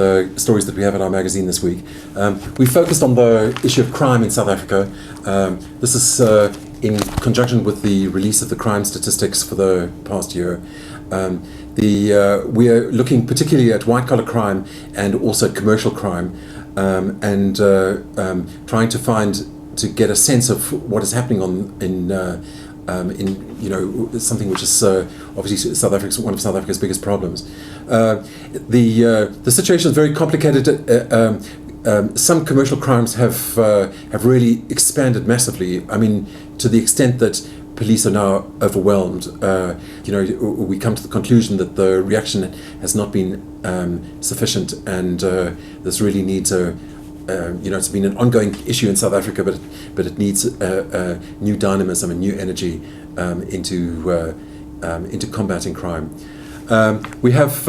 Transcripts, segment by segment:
the stories that we have in our magazine this week. We focused on the issue of crime in South Africa. This is in conjunction with the release of the crime statistics for the past year. We are looking particularly at white-collar crime and also commercial crime, and trying to get a sense of what is happening in something which is obviously one of South Africa's biggest problems. The situation is very complicated. Some commercial crimes have really expanded massively. I mean, to the extent that police are now overwhelmed. We come to the conclusion that the reaction has not been sufficient, and this really needs it's been an ongoing issue in South Africa, but it needs new dynamism and new energy into combating crime. We have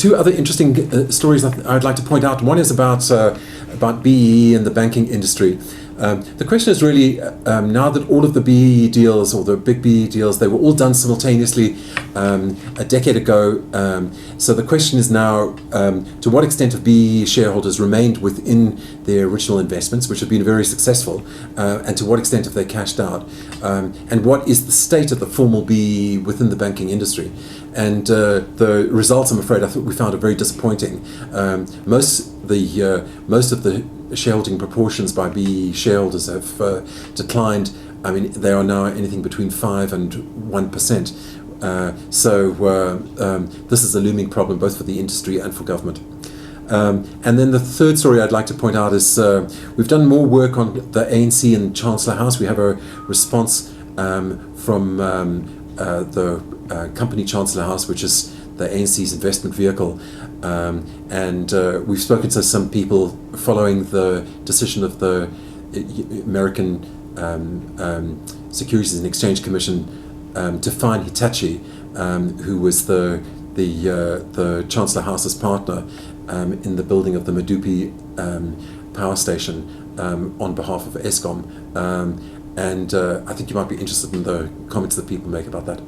two other interesting stories that I'd like to point out. One is about BEE and the banking industry. The question is really, now that all of the BEE deals, or the big BEE deals, they were all done simultaneously a decade ago. So the question is now, to what extent have BEE shareholders remained within their original investments, which have been very successful, and to what extent have they cashed out? And what is the state of the formal BEE within the banking industry? And the results, I'm afraid, we found are very disappointing. Most of the shareholding proportions by BEE shareholders have declined. I mean, they are now anything between 5 and 1%. This is a looming problem both for the industry and for government. And then the third story I'd like to point out is we've done more work on the ANC and Chancellor House. We have a response from the company Chancellor House, which is the ANC's investment vehicle, and we've spoken to some people following the decision of the American Securities and Exchange Commission to fine Hitachi, who was the Chancellor House's partner in the building of the Medupi power station on behalf of Eskom, and I think you might be interested in the comments that people make about that.